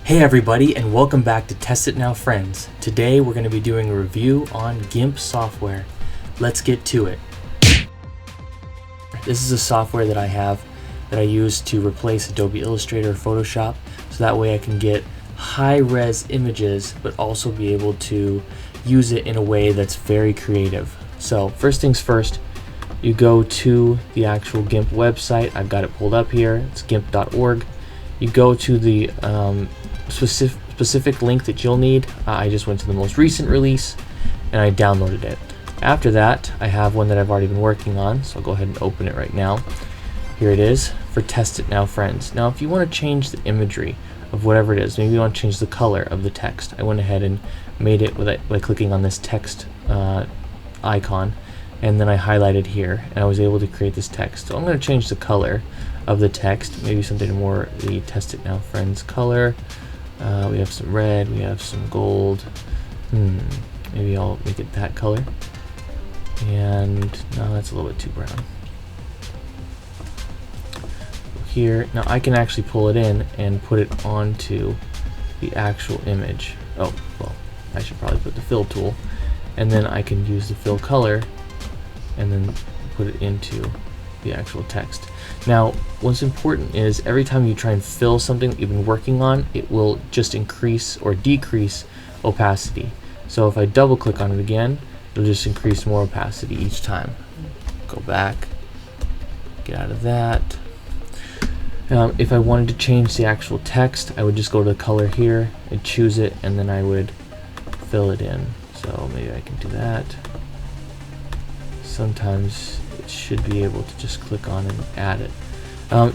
Hey everybody, and welcome back to Test It Now Friends. Today we're going to be doing a review on Gimp Software. Let's get to it. This is a software that I use to replace Adobe Illustrator or Photoshop, so that way I can get high-res images but also be able to use it in a way that's very creative. So first things first, you go to the actual Gimp website. I've got it pulled up here. It's gimp.org. You go to the specific link that you'll need. I just went to the most recent release and I downloaded it. After that, I have one that I've already been working on, so I'll go ahead and open it right now. Here it is for Test It Now Friends. Now if you want to change the imagery of whatever it is, maybe you want to change the color of the text, I went ahead and made it by clicking on this text icon, and then I highlighted here and I was able to create this text. So I'm going to change the color of the text, maybe something more the Test It Now Friends color. We have some red, we have some gold. Maybe I'll make it that color. And no, that's a little bit too brown. Here, now I can actually pull it in and put it onto the actual image. Oh, well, I should probably put the fill tool, and then I can use the fill color and then put it into the actual text. Now what's important is every time you try and fill something that you've been working on, it will just increase or decrease opacity. So if I double click on it again, it'll just increase more opacity each time. Go back, get out of that. If I wanted to change the actual text, I would just go to the color here and choose it, and then I would fill it in. So maybe I can do that. Sometimes it should be able to just click on and add it.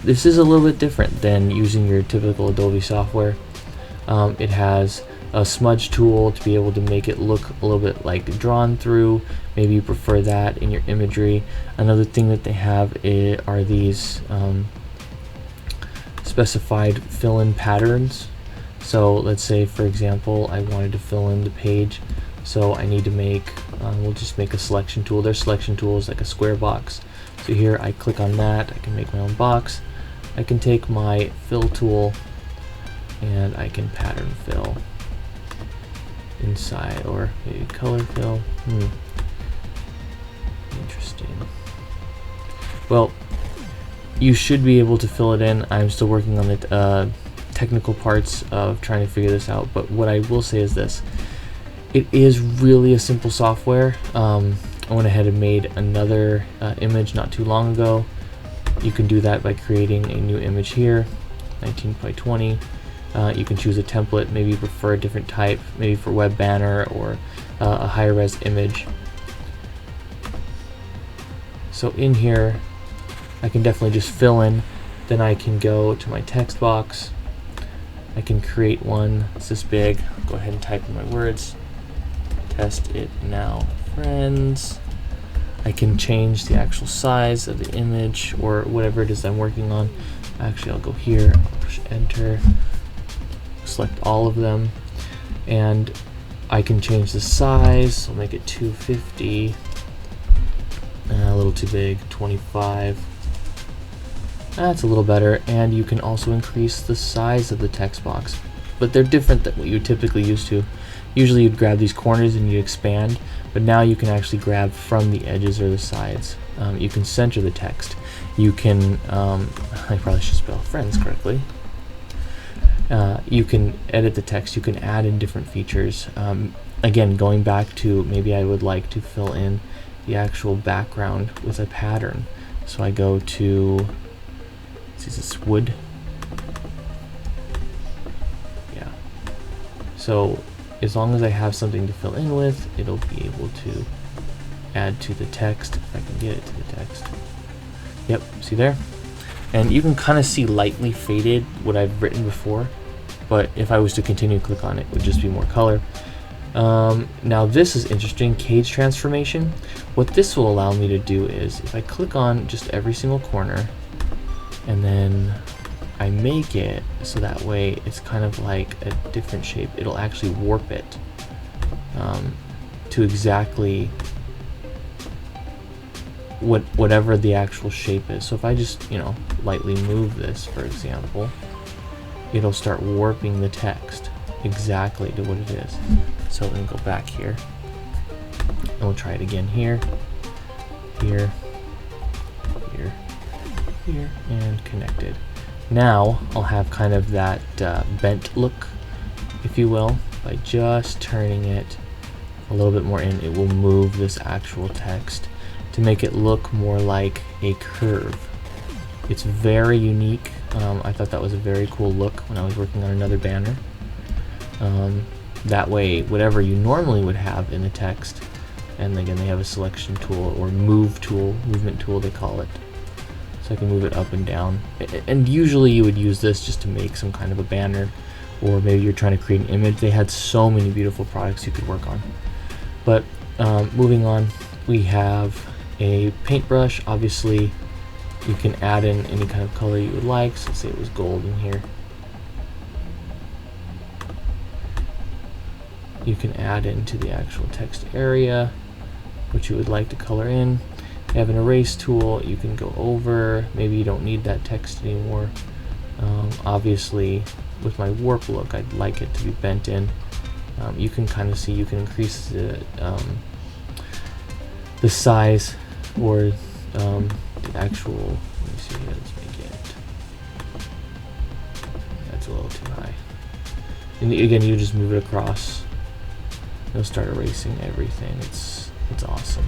This is a little bit different than using your typical Adobe software. It has a smudge tool to be able to make it look a little bit like drawn through. Maybe you prefer that in your imagery. Another thing that they have are these specified fill-in patterns. So let's say, for example, I wanted to fill in the page. So I need to make, we'll just make a selection tool. Their selection tool is like a square box. So here I click on that, I can make my own box. I can take my fill tool and I can pattern fill inside, or maybe color fill. Interesting. Well, you should be able to fill it in. I'm still working on the technical parts of trying to figure this out, but what I will say is this. It is really a simple software. I went ahead and made another image not too long ago. You can do that by creating a new image here, 19 by 20. You can choose a template. Maybe you prefer a different type, maybe for web banner or a higher res image. So in here, I can definitely just fill in. Then I can go to my text box. I can create one that's this big. I'll go ahead and type in my words. Test it now, friends. I can change the actual size of the image or whatever it is I'm working on. Actually, I'll go here, I'll push enter, select all of them, and I can change the size. I'll make it 250, a little too big, 25. That's a little better, and you can also increase the size of the text box, but they're different than what you typically used to. Usually you'd grab these corners and you expand, but now you can actually grab from the edges or the sides. You can center the text. You can, I probably should spell friends correctly. You can edit the text. You can add in different features. Again, going back to maybe I would like to fill in the actual background with a pattern. So I go to, is this wood? Yeah. So as long as I have something to fill in with, it'll be able to add to the text, if I can get it to the text. Yep, see there? And you can kind of see lightly faded what I've written before, but if I was to continue to click on it, it would just be more color. Now this is interesting, cage transformation. What this will allow me to do is, if I click on just every single corner, and then I make it so that way it's kind of like a different shape. It'll actually warp it to exactly whatever the actual shape is. So if I just, lightly move this, for example, it'll start warping the text exactly to what it is. So let me go back here, and we'll try it again here, here, here, here, and connected. Now I'll have kind of that bent look, if you will. By just turning it a little bit more in, it will move this actual text to make it look more like a curve. It's very unique. I thought that was a very cool look when I was working on another banner. That way, whatever you normally would have in the text, and again they have a selection tool or movement tool they call it, so I can move it up and down. And usually you would use this just to make some kind of a banner, or maybe you're trying to create an image. They had so many beautiful products you could work on. But moving on, we have a paintbrush. Obviously you can add in any kind of color you would like. So let's say it was gold in here. You can add into the actual text area what you would like to color in. You have an erase tool. You can go over, maybe you don't need that text anymore. Obviously with my warp look, I'd like it to be bent in. You can kind of see you can increase the size, or the actual, let me see here, let's make it, that's a little too high. And again, you just move it across, it'll start erasing everything. It's awesome.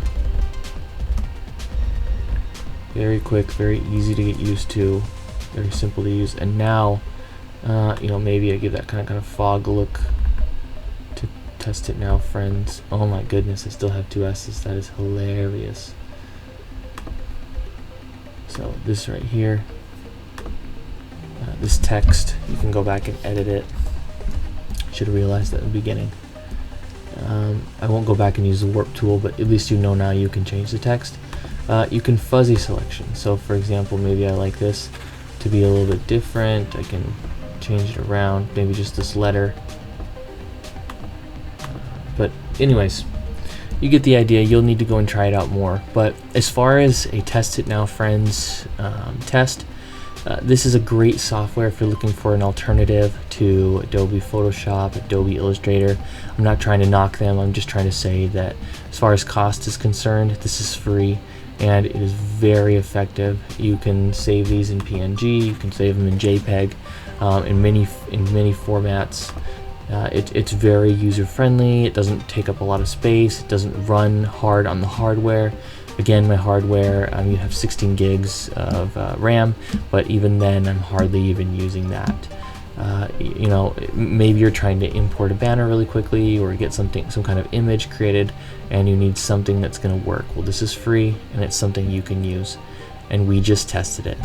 Very quick, very easy to get used to, very simple to use. And now, you know, maybe I give that kind of fog look to test it now, friends. Oh my goodness, I still have 2 S's. That is hilarious. So this right here, this text, you can go back and edit it. Should have realized that in the beginning. I won't go back and use the warp tool, but at least you know now you can change the text. You can fuzzy selection. So for example, maybe I like this to be a little bit different. I can change it around, maybe just this letter. But anyways, you get the idea. You'll need to go and try it out more. But as far as a Test It Now Friends test, this is a great software if you're looking for an alternative to Adobe Photoshop, Adobe Illustrator. I'm not trying to knock them. I'm just trying to say that as far as cost is concerned, this is free and it is very effective. You can save these in PNG, you can save them in JPEG, in many formats. It's very user-friendly. It doesn't take up a lot of space. It doesn't run hard on the hardware. Again, my hardware, you have 16 gigs of RAM, but even then I'm hardly even using that. You know, maybe you're trying to import a banner really quickly or get some kind of image created and you need something that's going to work. Well, this is free and it's something you can use, and we just tested it.